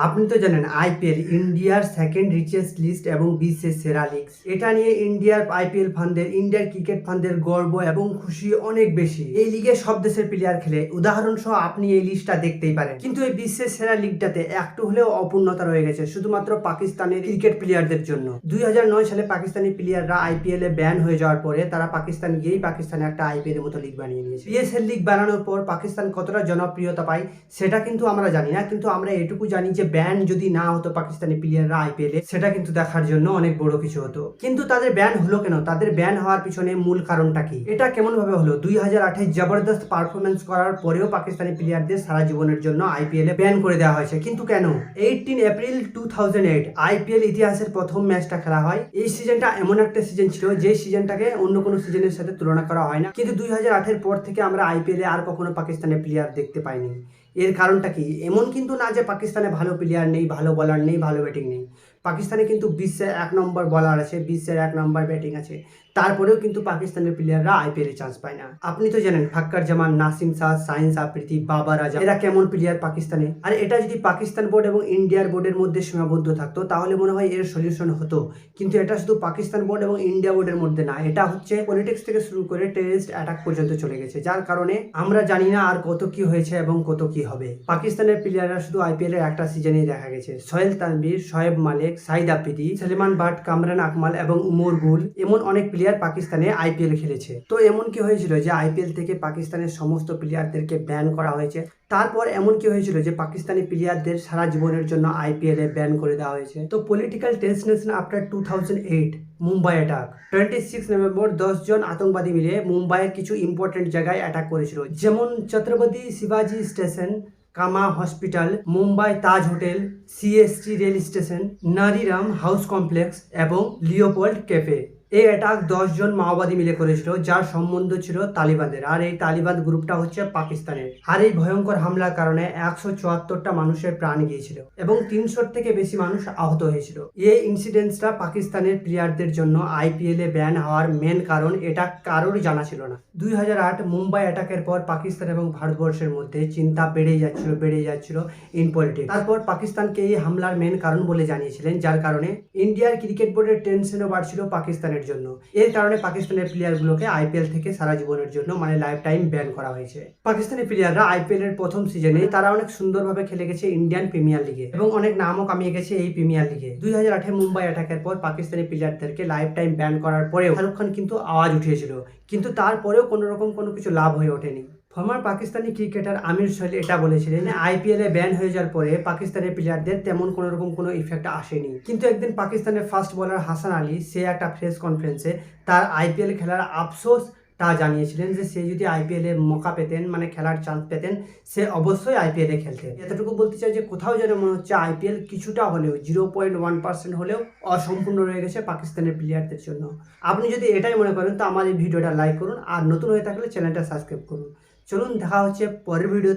আপনি তো জানেন আইপিএল ইন্ডিয়ার সেকেন্ড রিচেস্ট লিস্ট এবং বিশ্বের সেরা লিগ। এটা নিয়ে ইন্ডিয়ার আইপিএল ফান্ডের ইন্ডিয়ার ক্রিকেট ফান্ডের গর্ব এবং খুশি অনেক বেশি। এই লিগে সব দেশের প্লেয়ার খেলে, উদাহরণ সহ আপনি এই লিস্টটা দেখতেই পারেন। কিন্তু এই বিশ্বের সেরা লিগটাতে একটু হলেও অপূর্ণতা রয়ে গেছে শুধুমাত্র পাকিস্তানের ক্রিকেট প্লেয়ারদের জন্য। 2009 সালে পাকিস্তানি প্লেয়াররা আইপিএল এ ব্যান হয়ে যাওয়ার পরে তারা পাকিস্তান গিয়েই পাকিস্তানে একটা আইপিএল এর মতো লিগ বানিয়ে নিয়েছে। পিএসএল লিগ বানানোর পর পাকিস্তান কতটা জনপ্রিয়তা পায় সেটা কিন্তু আমরা জানি না, কিন্তু আমরা এটুকু জানি যে ব্যান যদি না হতো পাকিস্তানি প্লেয়াররা আইপিএলে, সেটা কিন্তু দেখার জন্য অনেক বড় কিছু হতো। কিন্তু তাদের ব্যান হলো কেন? তাদের ব্যান হওয়ার পিছনে মূল কারণটা কি? এটা কেমন ভাবে হলো? 2008 জবরদস্ত পারফরমেন্স করার পরেও পাকিস্তানি প্লেয়ারদের সারা জীবনের জন্য আইপিএল এ ব্যান করে দেওয়া হয়েছে। কিন্তু কেন? 18 এপ্রিল 2008 আইপিএল ইতিহাসের প্রথম ম্যাচটা খেলা হয়। এই সিজনটা এমন একটা সিজন ছিল যে সিজনটাকে অন্য কোনো সিজনের সাথে তুলনা করা হয় না। কিন্তু 2008 পর থেকে আমরা আইপিএল এ আর কখনো পাকিস্তানের প্লেয়ার দেখতে পাইনি। এর কারণটা কি? এমন কিন্তু না যে পাকিস্তানে ভালো প্লেয়ার নেই, ভালো বোলার নেই, ভালো ব্যাটিং নেই। পাকিস্তানে কিন্তু বিশ্বের 1 নম্বর বোলার আছে, বিশ্বের 1 নম্বর ব্যাটিং আছে। তারপরেও কিন্তু পাকিস্তানের প্লেয়াররা আইপিএলে চান্স পায় না। আপনি তো জানেন ফাক্কার জামান, নাসিম শাহ, শাহিন আফ্রিদি, বাবার আজম এরা কেমন প্লেয়ার পাকিস্তানে। আর এটা যদি পাকিস্তান বোর্ড এবং ইন্ডিয়ার বোর্ডের মধ্যে সীমাবদ্ধ থাকতো তাহলে মনে হয় এর সলিউশন হতো। কিন্তু এটা শুধু পাকিস্তান বোর্ড এবং ইন্ডিয়া বোর্ডের মধ্যে না, এটা হচ্ছে পলিটিক্স থেকে শুরু করে টেররিস্ট অ্যাটাক পর্যন্ত চলে গেছে, যার কারণে আমরা জানি না আর কত কি হয়েছে এবং কত কি হবে। পাকিস্তানের প্লেয়াররা শুধু আইপিএল এর একটা সিজনেই দেখা গেছে। সোহেল তানভীর, শোয়েব মালিক, শাহিদ আফ্রিদি, সলমান বাট, কামরান আকমাল এবং উমর গুল এমন অনেক প্লেয়ার পাকিস্তানে আইপিএল খেলেছে। তো এমন কি হয়েছিল যে আইপিএল থেকে পাকিস্তানের সমস্ত প্লেয়ারদেরকে ব্যান করা হয়েছে? তারপর এমন কি হয়েছিল যে পাকিস্তানি প্লেয়ারদের সারা জীবনের জন্য আইপিএল এ ব্যান করে দেওয়া হয়েছে? তো political tension after 2008 Mumbai attack. 26 November 10 জন আতঙ্কবাদী মিলে মুম্বাইয়ের কিছু ইম্পর্টেন্ট জায়গায় অ্যাটাক করেছিল, যেমন ছত্রপতি শিবাজি station, Cama hospital, Mumbai Taj hotel, CST rail station, Nariman house complex এবং লিওপোল্ড ক্যাফে। এই অ্যাটাক 10 জন মাওবাদী মিলে করেছিল, যার সম্বন্ধ ছিল তালিবানদের। আর এই তালিবান গ্রুপটা হচ্ছে পাকিস্তানের। আর এই ভয়ঙ্কর হামলার কারণে 174টা মানুষের প্রাণ গিয়েছিল এবং 300 থেকে বেশি মানুষ আহত হয়েছিল। এই ইনসিডেন্টসটা পাকিস্তানের প্লেয়ারদের জন্য আইপিএল এ ব্যান হওয়ার মেন কারণ, এটা কারোর জানা ছিল না। 2008 মুম্বাই অ্যাটাকের পর পাকিস্তান এবং ভারতবর্ষের মধ্যে চিন্তা বেড়েই যাচ্ছিল ইন পলিটিক্স। তারপর পাকিস্তানকে এই হামলার মেন কারণ বলে জানিয়েছিলেন, যার কারণে ইন্ডিয়ার ক্রিকেট বোর্ডের টেনশনও বাড়ছিল পাকিস্তানের জন্য। এর কারণে পাকিস্তানের প্লেয়ারগুলোকে আইপিএল থেকে সারা জীবনের জন্য মানে লাইফ টাইম ব্যান করা হয়েছে। পাকিস্তানি প্লেয়াররা আইপিএল এর প্রথম সিজনে তারা অনেক সুন্দরভাবে খেলে গেছে ইন্ডিয়ান প্রিমিয়ার লিগে এবং অনেক নামও কামিয়ে গেছে এই প্রিমিয়ার লিগে। 2008 মুম্বাই অ্যাটাকের পর পাকিস্তানি প্লেয়ারদেরকে লাইফ টাইম ব্যান করার পরেও শাহরুখ খান কিন্তু আওয়াজ উঠিয়েছিল, কিন্তু তারপরেও কোনো কিছু লাভ হয়ে ওঠেনি। ফর্মার পাকিস্তানি ক্রিকেটার আমির সোহেল এটা বলেছিলেন, আইপিএল এ ব্যান হয়ে যাওয়ার পরে পাকিস্তানের প্লেয়ারদের তেমন কোনো ইফেক্ট আসেনি। কিন্তু একদিন পাকিস্তানের ফাস্ট বোলার হাসান আলী সে একটা প্রেস কনফারেন্সে তার আইপিএল খেলার আফসোস তা জানিয়েছিলেন যে সে যদি আইপিএল এ মৌকা পেতেন, মানে খেলার চান্স পেতেন, সে অবশ্যই আইপিএল এ খেলতেন। এতটুকু বলতে চাই যে কোথাও যেন মনে হচ্ছে আইপিএল কিছুটা হলেও 0.1% হলেও অসম্পূর্ণ রয়ে গেছে পাকিস্তানের প্লেয়ারদের জন্য। আপনি যদি এটাই মনে করেন তো আমার এই ভিডিওটা লাইক করুন, আর নতুন হয়ে থাকলে চ্যানেলটা সাবস্ক্রাইব করুন। চলুন দেখা হচ্ছে পরের ভিডিওতে।